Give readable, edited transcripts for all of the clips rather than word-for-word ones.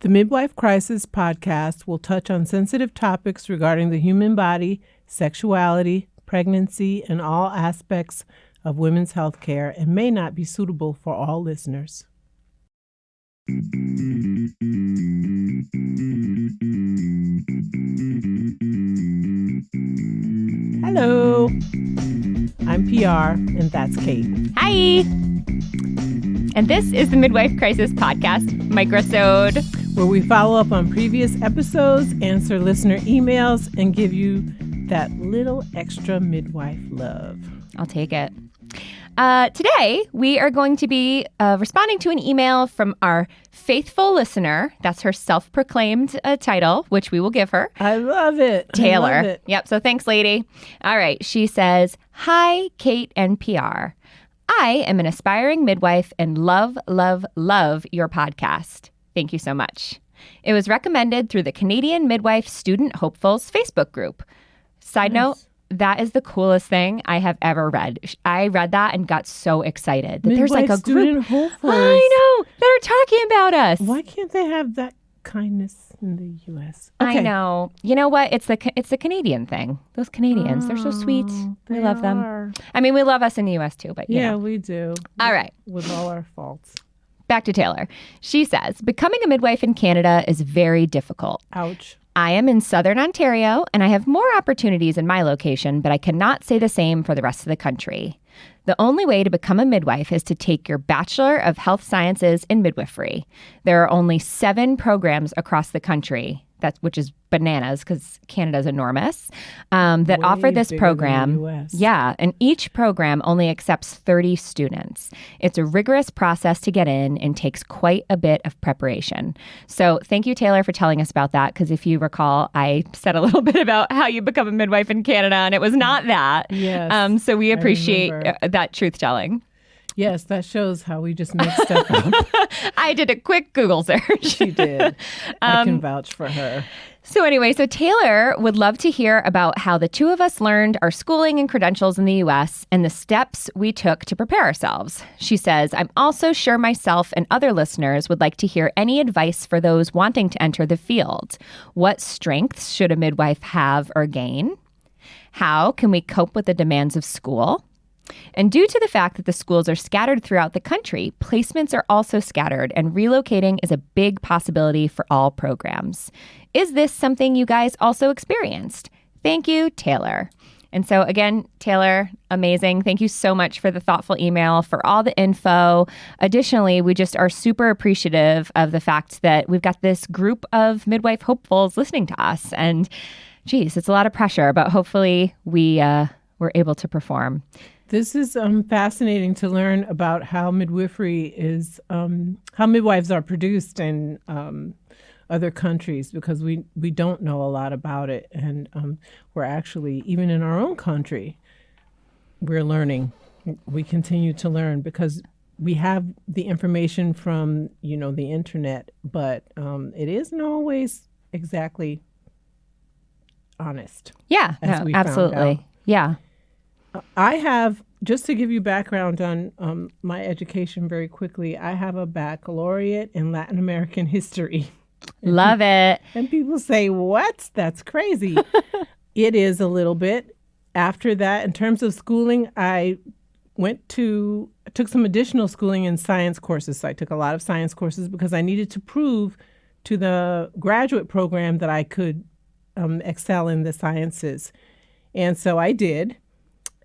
The Midwife Crisis podcast will touch on sensitive topics regarding the human body, sexuality, pregnancy, and all aspects of women's health care and may not be suitable for all listeners. Hello, I'm PR, and that's Kate. Hi! And this is the Midwife Crisis podcast, Microsode, where we follow up on previous episodes, answer listener emails, and give you that little extra midwife love. I'll take it. Today, we are going to be responding to an email from our faithful listener. That's her self-proclaimed title, which we will give her. I love it. Taylor. I love it. Yep. So thanks, lady. All right. She says, "Hi, Kate and PR. I am an aspiring midwife and love your podcast. Thank you so much. It was recommended through the Canadian Midwife Student Hopefuls Facebook group. Side note, that is the coolest thing I have ever read. I read that and got so excited that there's like a group I know that are talking about us. Why can't they have that kindness in the U.S.? Okay. I know. You know what? It's the Canadian thing. Those Canadians, they're so sweet. We love them. I mean, we love us in the U.S. too, but yeah, we do. All right. With all our faults. Back to Taylor. She says, becoming a midwife in Canada is very difficult. Ouch. I am in Southern Ontario, and I have more opportunities in my location, but I cannot say the same for the rest of the country. The only way to become a midwife is to take your Bachelor of Health Sciences in Midwifery. There are only 7 programs across the country, which is bananas because Canada's enormous, that offer this program. Yeah, and each program only accepts 30 students. It's a rigorous process to get in and takes quite a bit of preparation. So thank you, Taylor, for telling us about that, because if you recall, I said a little bit about how you become a midwife in Canada, and it was not that. Yes, so we appreciate that truth-telling. Yes, that shows how we just make stuff up. I did a quick Google search. She did. I can vouch for her. So anyway, Taylor would love to hear about how the two of us learned our schooling and credentials in the U.S. and the steps we took to prepare ourselves. She says, I'm also sure myself and other listeners would like to hear any advice for those wanting to enter the field. What strengths should a midwife have or gain? How can we cope with the demands of school? And due to the fact that the schools are scattered throughout the country, placements are also scattered, and relocating is a big possibility for all programs. Is this something you guys also experienced? Thank you, Taylor. And so again, Taylor, amazing. Thank you so much for the thoughtful email, for all the info. Additionally, we just are super appreciative of the fact that we've got this group of midwife hopefuls listening to us. And geez, it's a lot of pressure, but hopefully we're able to perform. This is fascinating to learn about how midwifery is, how midwives are produced in other countries, because we don't know a lot about it. And we're actually, even in our own country, we're learning. We continue to learn because we have the information from, the internet, but it isn't always exactly honest. Yeah, absolutely. Yeah. I have, just to give you background on my education very quickly, I have a baccalaureate in Latin American history. Love it. And people say, what? That's crazy. It is a little bit. After that, in terms of schooling, I took some additional schooling in science courses. So I took a lot of science courses because I needed to prove to the graduate program that I could excel in the sciences. And so I did.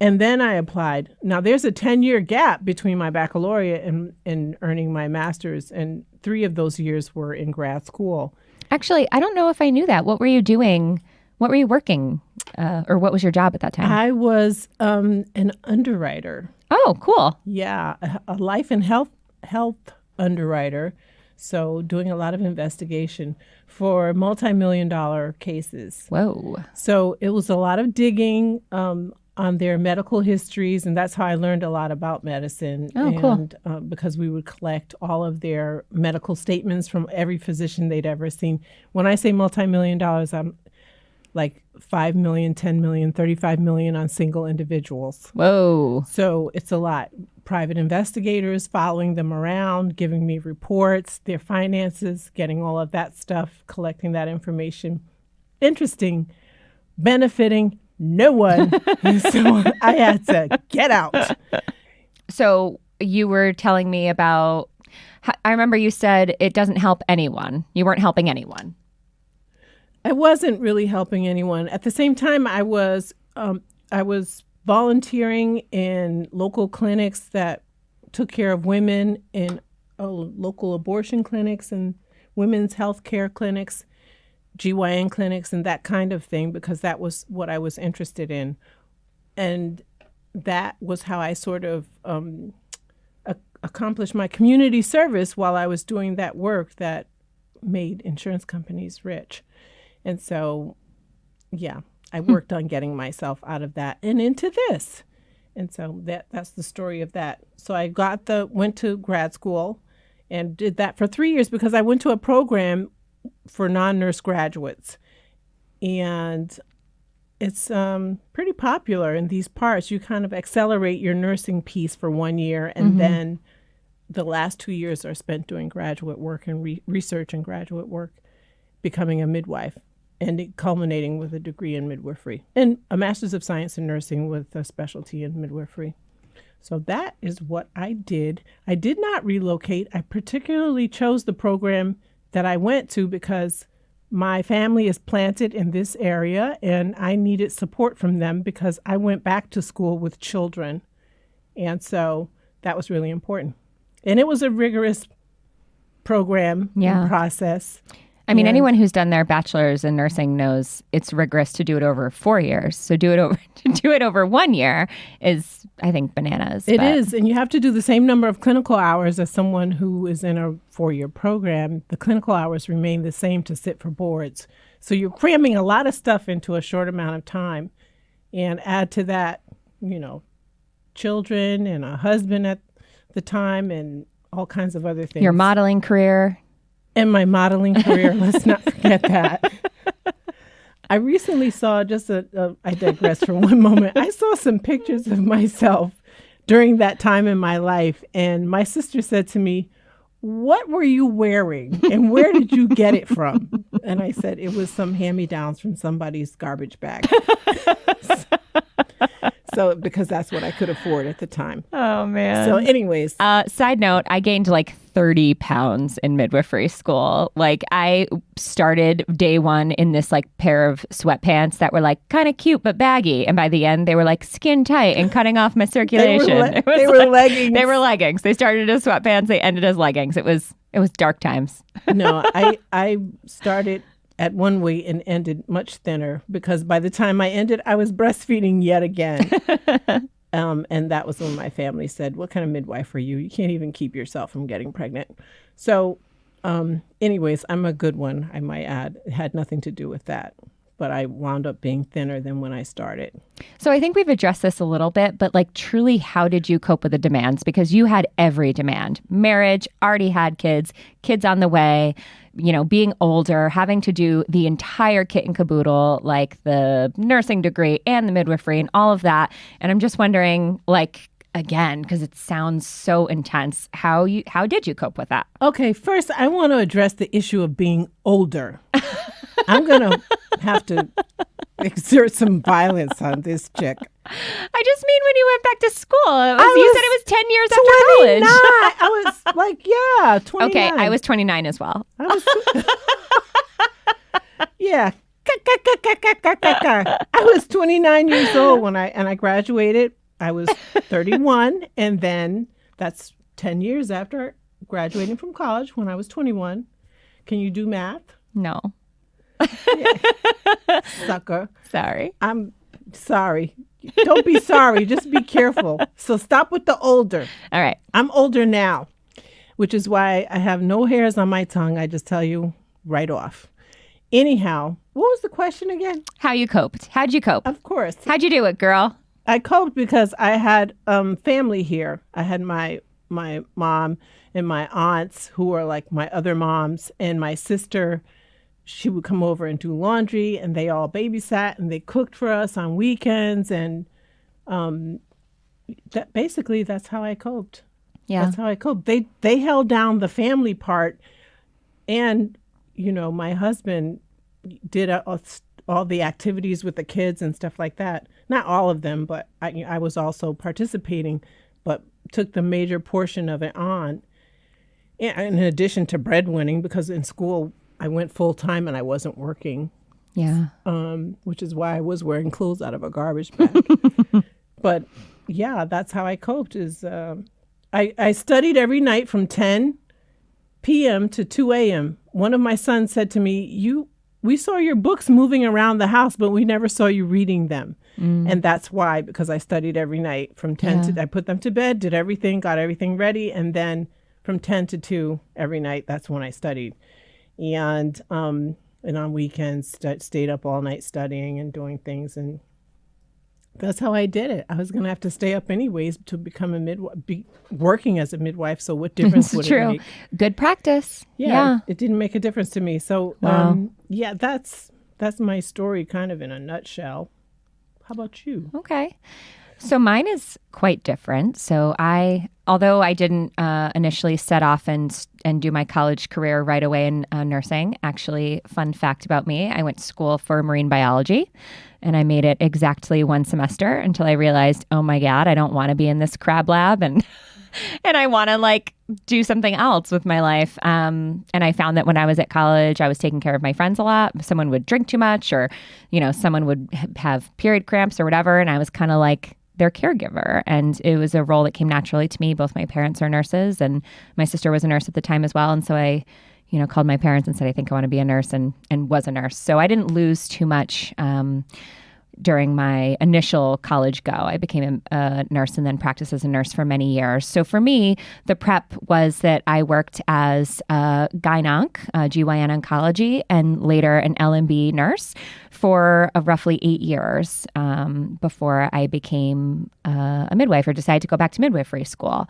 And then I applied. Now, there's a 10-year gap between my baccalaureate and earning my master's, and 3 of those years were in grad school. Actually, I don't know if I knew that. What were you doing? What were you working, or what was your job at that time? I was an underwriter. Oh, cool. Yeah, a life and health underwriter. So doing a lot of investigation for multi-million-dollar cases. Whoa. So it was a lot of digging on their medical histories, and that's how I learned a lot about medicine. Oh, and, cool. Because we would collect all of their medical statements from every physician they'd ever seen. When I say multi-million dollars, I'm like 5 million, 10 million, 35 million on single individuals. Whoa. So it's a lot. private investigators, following them around, giving me reports, their finances, getting all of that stuff, collecting that information. Interesting, benefiting no one. So I had to get out. So you were telling me about, I remember you said it doesn't help anyone. You weren't helping anyone. I wasn't really helping anyone. At the same time, I was volunteering in local clinics that took care of women, in local abortion clinics and women's health care clinics, GYN clinics, and that kind of thing, because that was what I was interested in. And that was how I sort of accomplished my community service while I was doing that work that made insurance companies rich. And so, yeah, I worked on getting myself out of that and into this. And so that's the story of that. So I went to grad school and did that for 3 years because I went to a program for non-nurse graduates. And it's pretty popular in these parts. You kind of accelerate your nursing piece for 1 year, and then the last 2 years are spent doing graduate work and research and graduate work, becoming a midwife, and culminating with a degree in midwifery and a master's of science in nursing with a specialty in midwifery. So that is what I did. I did not relocate. I particularly chose the program that I went to because my family is planted in this area and I needed support from them because I went back to school with children. And so that was really important. And it was a rigorous program and process. I mean, anyone who's done their bachelor's in nursing knows it's rigorous to do it over 4 years. So do it over 1 year is, I think, bananas. It is. And you have to do the same number of clinical hours as someone who is in a 4-year program. The clinical hours remain the same to sit for boards. So you're cramming a lot of stuff into a short amount of time. And add to that, children and a husband at the time and all kinds of other things. Your modeling career. And my modeling career, let's not forget that. I recently saw, I digress for one moment. I saw some pictures of myself during that time in my life. And my sister said to me, "What were you wearing? And where did you get it from?" And I said, "It was some hand-me-downs from somebody's garbage bag." So, because that's what I could afford at the time. Oh, man. So anyways. Side note, I gained like 30 pounds in midwifery school. Like I started day one in this like pair of sweatpants that were like kind of cute but baggy. And by the end, they were like skin tight and cutting off my circulation. They were leggings. They were leggings. They started as sweatpants. They ended as leggings. It was dark times. No, I started at one weight and ended much thinner because by the time I ended, I was breastfeeding yet again. And that was when my family said, "What kind of midwife are you? You can't even keep yourself from getting pregnant." So anyways, I'm a good one, I might add. It had nothing to do with that. But I wound up being thinner than when I started. So I think we've addressed this a little bit, but like truly, how did you cope with the demands? Because you had every demand. Marriage, already had kids on the way, being older, having to do the entire kit and caboodle, like the nursing degree and the midwifery and all of that. And I'm just wondering, like, again, because it sounds so intense, how did you cope with that? Okay, first, I want to address the issue of being older. I'm going to have to exert some violence on this chick. I just mean when you went back to school. You said it was 10 years after 29. college. I was like, 29. Okay, I was 29 as well. Yeah. I was 29 years old when I graduated. I was 31, and then that's 10 years after graduating from college when I was 21. Can you do math? No. Yeah. Sucker. Sorry. I'm sorry. Don't be sorry. Just be careful. So stop with the older. All right. I'm older now, which is why I have no hairs on my tongue. I just tell you right off. Anyhow, what was the question again? How you coped. How'd you cope? Of course. How'd you do it, girl? I coped because I had family here. I had my mom and my aunts who were like my other moms, and my sister. She would come over and do laundry, and they all babysat and they cooked for us on weekends. And that's how I coped. Yeah. That's how I coped. They held down the family part, and my husband did all the activities with the kids and stuff like that. Not all of them, but I was also participating, but took the major portion of it on. And in addition to breadwinning, because in school I went full time and I wasn't working. Yeah. Which is why I was wearing clothes out of a garbage bag. But yeah, that's how I coped. I studied every night from 10 p.m. to 2 a.m. One of my sons said to me, we saw your books moving around the house, but we never saw you reading them. And that's why, because I studied every night from 10 to, I put them to bed, did everything, got everything ready. And then from 10 to 2 every night, that's when I studied. And on weekends, stayed up all night studying and doing things. And that's how I did it. I was going to have to stay up anyways to become a midwife, working as a midwife. So what difference would it make? Good practice. Yeah. It didn't make a difference to me. So, wow. That's my story kind of in a nutshell. How about you? Okay. So mine is quite different. So although I didn't initially set off and do my college career right away in nursing, actually, fun fact about me, I went to school for marine biology, and I made it exactly one semester until I realized, oh my God, I don't want to be in this crab lab, and I want to do something else with my life. And I found that when I was at college, I was taking care of my friends a lot. Someone would drink too much, or someone would have period cramps or whatever, and I was kind of like their caregiver. And it was a role that came naturally to me. Both my parents are nurses, and my sister was a nurse at the time as well. And so I, called my parents and said, I think I want to be a nurse, and was a nurse. So I didn't lose too much during my initial college go. I became a nurse and then practiced as a nurse for many years. So for me, the prep was that I worked as a gyn-onc, GYN oncology, and later an L&B nurse for roughly 8 years before I became a midwife or decided to go back to midwifery school.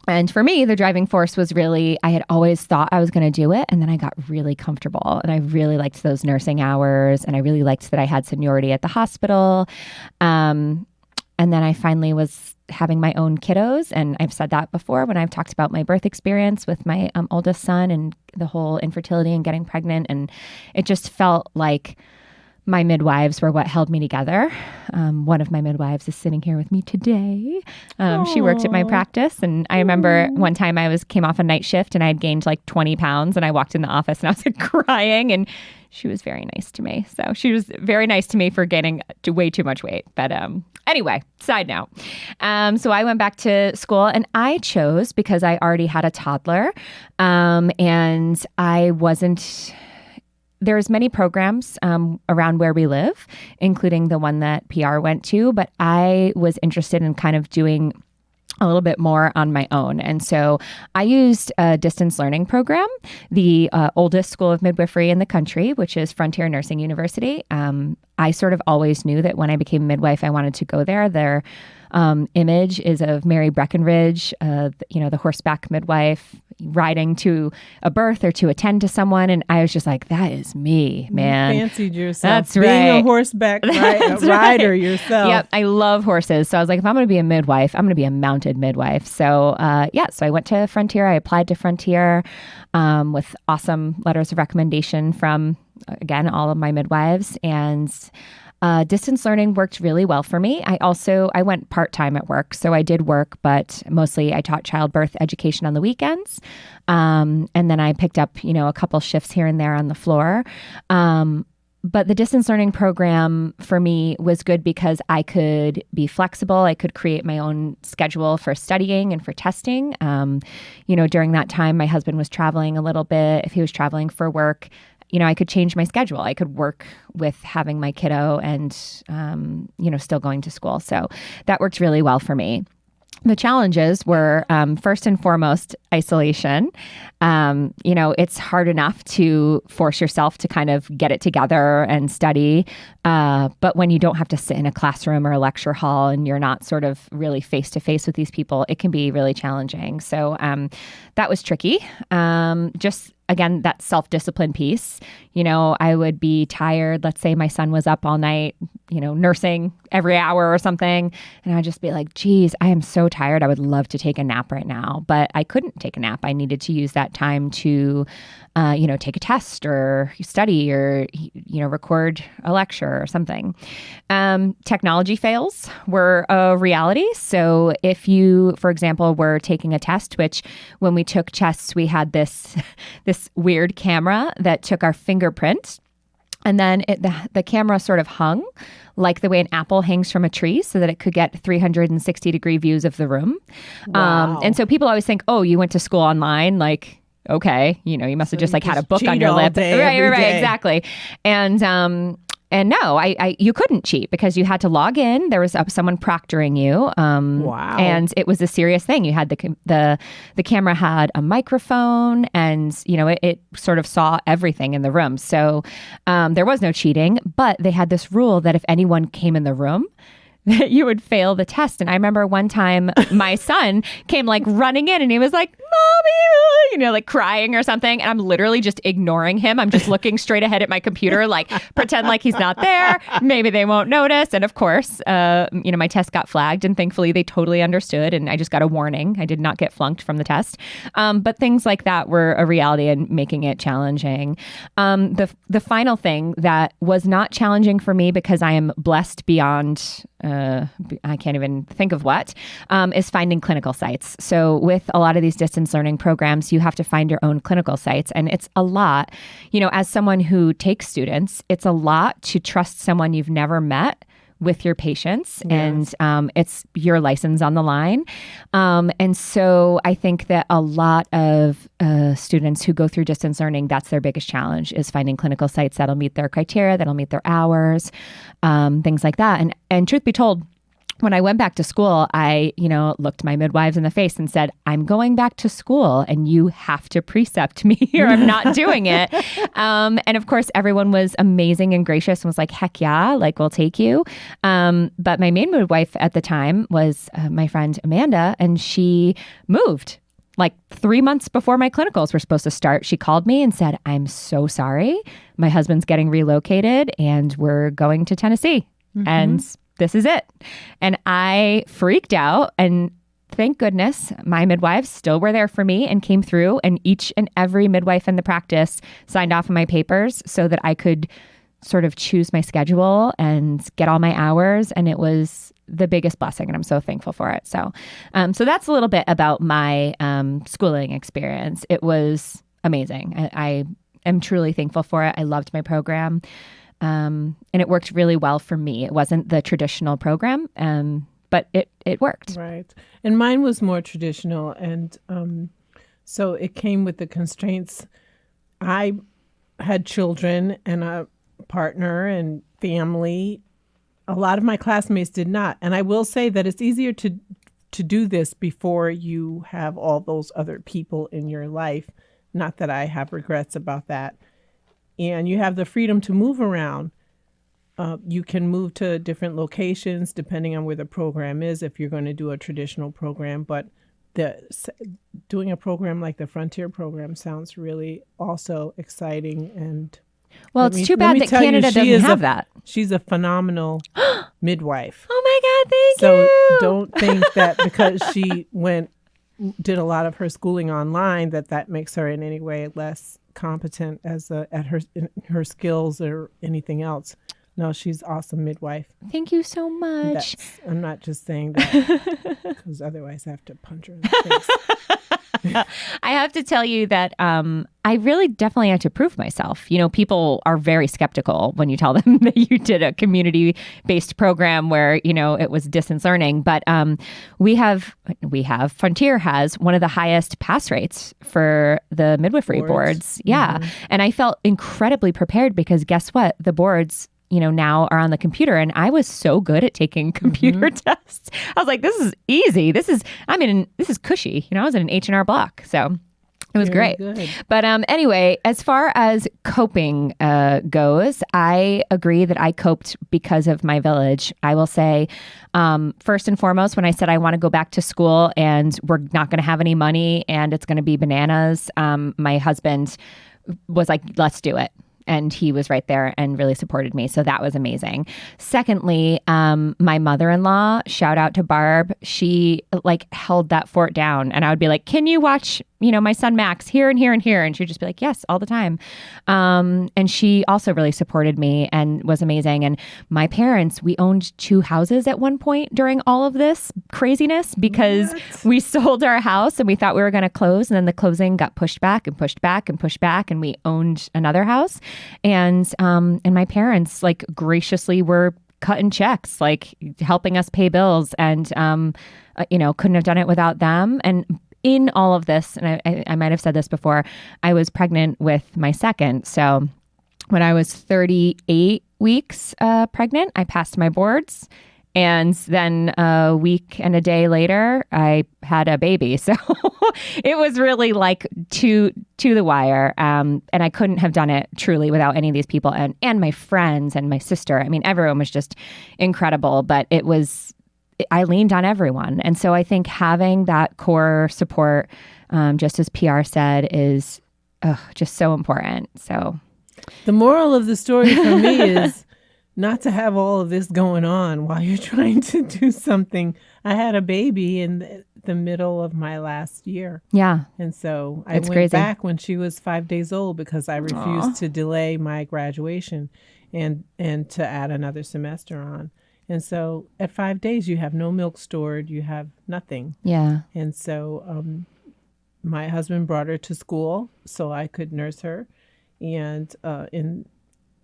And for me, the driving force was really, I had always thought I was going to do it. And then I got really comfortable, and I really liked those nursing hours, and I really liked that I had seniority at the hospital. And then I finally was having my own kiddos. And I've said that before when I've talked about my birth experience with my oldest son and the whole infertility and getting pregnant. And it just felt like my midwives were what held me together. One of my midwives is sitting here with me today. She worked at my practice. And I remember one time I came off a night shift and I had gained 20 pounds, and I walked in the office and I was crying, and she was very nice to me. So she was very nice to me for gaining way too much weight. But anyway, side note. So I went back to school, and I chose because I already had a toddler, and I wasn't... There's many programs around where we live, including the one that PR went to, but I was interested in kind of doing a little bit more on my own. And so I used a distance learning program, the oldest school of midwifery in the country, which is Frontier Nursing University. I sort of always knew that when I became a midwife, I wanted to go there. Their image is of Mary Breckenridge, the horseback midwife, riding to a birth or to attend to someone. And I was just like, that is me, man. You fancied yourself. That's being right. a horseback rider yourself. Yep. I love horses. So I was like, if I'm going to be a midwife, I'm going to be a mounted midwife. So so I went to Frontier. I applied to Frontier with awesome letters of recommendation from, again, all of my midwives. And distance learning worked really well for me. I went part-time at work. So I did work, but mostly I taught childbirth education on the weekends. And then I picked up, a couple shifts here and there on the floor. But the distance learning program for me was good because I could be flexible. I could create my own schedule for studying and for testing. During that time, my husband was traveling a little bit. If he was traveling for work, I could change my schedule. I could work with having my kiddo and, still going to school. So that worked really well for me. The challenges were, first and foremost, isolation. It's hard enough to force yourself to kind of get it together and study. But when you don't have to sit in a classroom or a lecture hall and you're not sort of really face to face with these people, it can be really challenging. So that was tricky. again, that self-discipline piece. I would be tired. Let's say my son was up all night, nursing every hour or something. And I'd just be like, geez, I am so tired. I would love to take a nap right now. But I couldn't take a nap. I needed to use that time to, take a test or study or, record a lecture or something. Technology fails were a reality. So if you, for example, were taking a test, which when we took tests, we had this weird camera that took our fingerprint. And then the camera sort of hung like the way an apple hangs from a tree so that it could get 360-degree views of the room. Wow. And so people always think, oh, you went to school online, like, okay, you must have just like had a book on your lip. Right, exactly. And no, you couldn't cheat because you had to log in. There was someone proctoring you. Wow. And it was a serious thing. You had the camera had a microphone, and it sort of saw everything in the room. So there was no cheating, but they had this rule that if anyone came in the room, that you would fail the test. And I remember one time my son came like running in and he was like, Mommy, like crying or something. And I'm literally just ignoring him. I'm just looking straight ahead at my computer, like pretend like he's not there. Maybe they won't notice. And of course, my test got flagged and thankfully they totally understood. And I just got a warning. I did not get flunked from the test. But things like that were a reality and making it challenging. The final thing that was not challenging for me because I am blessed beyond I can't even think of what, is finding clinical sites. So with a lot of these distance learning programs, you have to find your own clinical sites. And it's a lot, as someone who takes students, it's a lot to trust someone you've never met with your patients. Yes. And it's your license on the line. And so I think that a lot of students who go through distance learning, that's their biggest challenge, is finding clinical sites that'll meet their criteria, that'll meet their hours, things like that. And truth be told, when I went back to school, I, looked my midwives in the face and said, I'm going back to school and you have to precept me or I'm not doing it. And of course, everyone was amazing and gracious and was like, heck yeah, like we'll take you. But my main midwife at the time was my friend Amanda, and she moved. Like 3 months before my clinicals were supposed to start, she called me and said, I'm so sorry. My husband's getting relocated and we're going to Tennessee. Mm-hmm. And this is it. And I freaked out, and thank goodness my midwives still were there for me and came through, and each and every midwife in the practice signed off on my papers so that I could sort of choose my schedule and get all my hours. And it was the biggest blessing, and I'm so thankful for it. So that's a little bit about my schooling experience. It was amazing. I am truly thankful for it. I loved my program. And it worked really well for me. It wasn't the traditional program, but it worked. Right. And mine was more traditional. And so it came with the constraints. I had children and a partner and family. A lot of my classmates did not. And I will say that it's easier to do this before you have all those other people in your life. Not that I have regrets about that. And you have the freedom to move around. You can move to different locations depending on where the program is if you're going to do a traditional program. But doing a program like the Frontier program sounds really also exciting. And well, it's too bad that Canada doesn't have that. She's a phenomenal midwife. Oh my God, thank you. So don't think that because she did a lot of her schooling online that makes her in any way less competent at her skills or anything else. No, she's awesome midwife. Thank you so much. I'm not just saying that because otherwise I have to punch her in the face. I have to tell you that I really definitely had to prove myself. People are very skeptical when you tell them that you did a community-based program where, it was distance learning. But Frontier has one of the highest pass rates for the midwifery boards. Yeah. Mm-hmm. And I felt incredibly prepared because guess what? The boards now are on the computer. And I was so good at taking computer tests. I was like, this is easy. This is cushy. I was in an H&R Block. So It was Very great. good. But anyway, as far as coping goes, I agree that I coped because of my village. I will say, first and foremost, when I said I want to go back to school and we're not going to have any money and it's going to be bananas, my husband was like, let's do it. And he was right there and really supported me. So that was amazing. Secondly, my mother-in-law, shout out to Barb, she like held that fort down. And I would be like, can you watch, my son Max here and here and here? And she'd just be like, yes, all the time. And she also really supported me and was amazing. And my parents, we owned 2 houses at one point during all of this craziness because we sold our house and we thought we were going to close. And then the closing got pushed back and pushed back and pushed back. And we owned another house. And my parents like graciously were cutting checks, like helping us pay bills, and couldn't have done it without them. And in all of this, and I might have said this before, I was pregnant with my second. So when I was 38 weeks pregnant, I passed my boards. And then a week and a day later, I had a baby. So it was really like to the wire. And I couldn't have done it truly without any of these people and my friends and my sister. I mean, everyone was just incredible, but I leaned on everyone. And so I think having that core support, just as PR said, is just so important. So the moral of the story for me is not to have all of this going on while you're trying to do something. I had a baby in the middle of my last year. Yeah. And so I It's went crazy. back when she was 5 days old because I refused to delay my graduation and to add another semester on. And so at 5 days, you have no milk stored. You have nothing. Yeah. And so my husband brought her to school so I could nurse her. And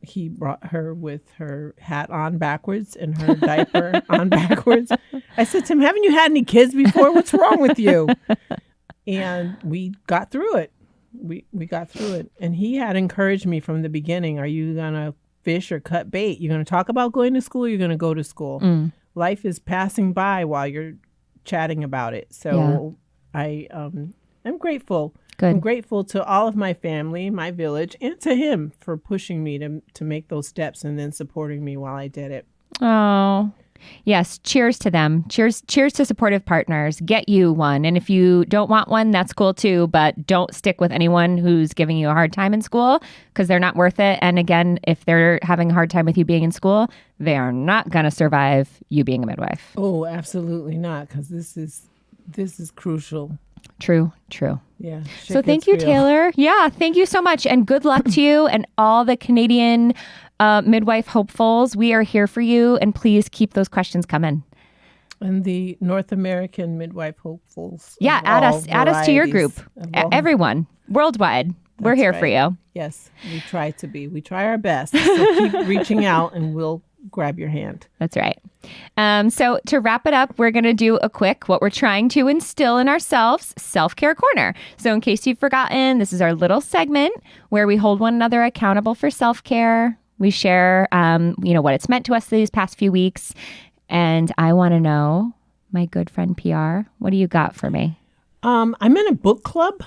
he brought her with her hat on backwards and her diaper on backwards. I said to him, haven't you had any kids before? What's wrong with you? And we got through it. We got through it. And he had encouraged me from the beginning. Are you going to fish or cut bait? You're going to talk about going to school? Or you're going to go to school? Life is passing by while you're chatting about it. So I'm grateful. Good. I'm grateful to all of my family, my village, and to him for pushing me to make those steps and then supporting me while I did it. Oh, yes. Cheers to them. Cheers to supportive partners. Get you one. And if you don't want one, that's cool too. But don't stick with anyone who's giving you a hard time in school because they're not worth it. And again, if they're having a hard time with you being in school, they are not going to survive you being a midwife. Oh, absolutely not. Because this is crucial. True. Yeah. So thank you, Taylor. Yeah, thank you so much. And good luck to you and all the Canadian midwife hopefuls. We are here for you. And please keep those questions coming. And the North American midwife hopefuls. Yeah, add us to your group. Everyone, worldwide. We're here for you. Yes, we try to be. We try our best. So keep reaching out and we'll grab your hand. That's right. So to wrap it up, we're going to do a quick, what we're trying to instill in ourselves, self-care corner. So in case you've forgotten, this is our little segment where we hold one another accountable for self-care. We share, what it's meant to us these past few weeks. And I want to know, my good friend PR, what do you got for me? I'm in a book club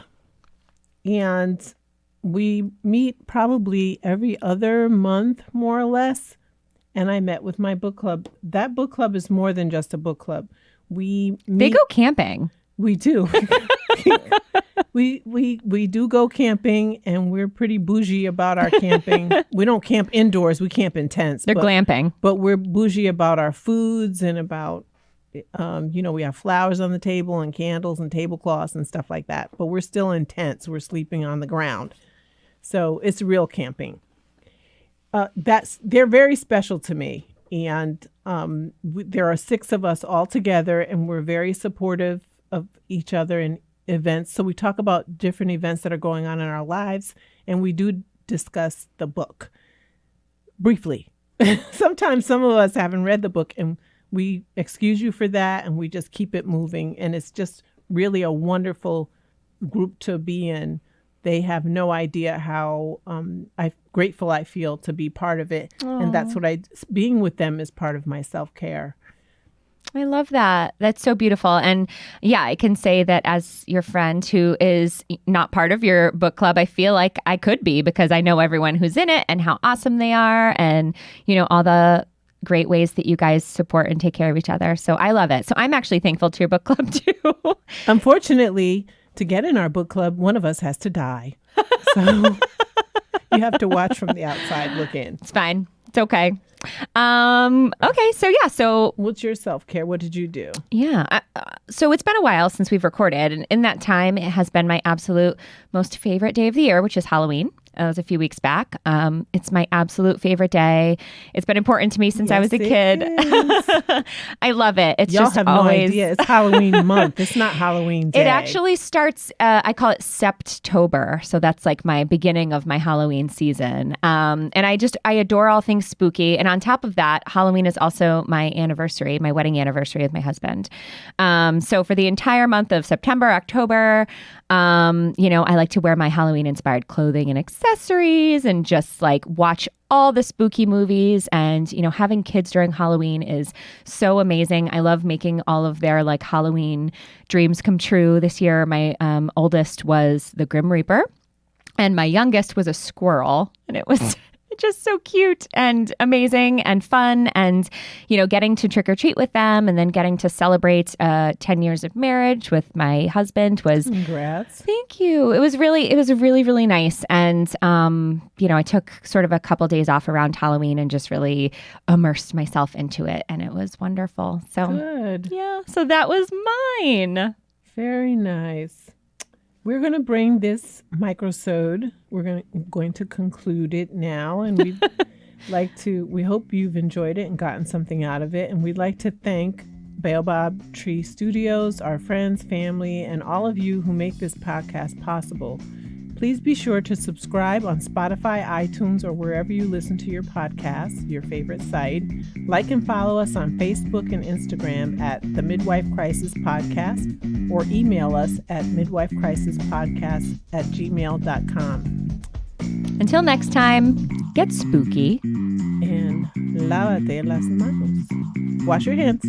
and we meet probably every other month, more or less. And I met with my book club. That book club is more than just a book club. They go camping. We do. we do go camping, and we're pretty bougie about our camping. We don't camp indoors. We camp in tents. They're glamping. But we're bougie about our foods and about, we have flowers on the table and candles and tablecloths and stuff like that. But we're still in tents. We're sleeping on the ground. So it's real camping. They're very special to me. And there are 6 of us all together, and we're very supportive of each other in events. So we talk about different events that are going on in our lives, and we do discuss the book briefly. Sometimes some of us haven't read the book, and we excuse you for that, and we just keep it moving. And it's just really a wonderful group to be in. They have no idea how grateful I feel to be part of it. Aww. And that's what being with them is part of my self-care. I love that. That's so beautiful. And yeah, I can say that as your friend who is not part of your book club, I feel like I could be because I know everyone who's in it and how awesome they are and, all the great ways that you guys support and take care of each other. So I love it. So I'm actually thankful to your book club too. Unfortunately, to get in our book club, one of us has to die. So you have to watch from the outside, look in. It's fine. It's okay. Okay. So what's your self-care? What did you do? Yeah. So it's been a while since we've recorded. And in that time, it has been my absolute most favorite day of the year, which is Halloween. It was a few weeks back. It's my absolute favorite day. It's been important to me since I was a kid. I love it. It's Y'all just have always... no idea. It's Halloween month. It's not Halloween day. It actually starts, I call it Septober. So that's like my beginning of my Halloween season. And I adore all things spooky. And on top of that, Halloween is also my anniversary, my wedding anniversary with my husband. So for the entire month of September, October, I like to wear my Halloween inspired clothing and accessories and just like watch all the spooky movies. And, having kids during Halloween is so amazing. I love making all of their like Halloween dreams come true. This year, my oldest was the Grim Reaper and my youngest was a squirrel. And it was just so cute and amazing and fun. And, getting to trick or treat with them and then getting to celebrate 10 years of marriage with my husband was... Congrats. Thank you. It was really, really nice. And, I took sort of a couple days off around Halloween and just really immersed myself into it. And it was wonderful. So good. Yeah. So that was mine. Very nice. We're going to bring this microsode. We're going to conclude it now. And we hope you've enjoyed it and gotten something out of it. And we'd like to thank Baobab Tree Studios, our friends, family, and all of you who make this podcast possible. Please be sure to subscribe on Spotify, iTunes, or wherever you listen to your podcasts, your favorite site. Like and follow us on Facebook and Instagram at the Midwife Crisis Podcast, or email us at midwifecrisispodcast@gmail.com. Until next time, get spooky. And lávate las manos. Wash your hands.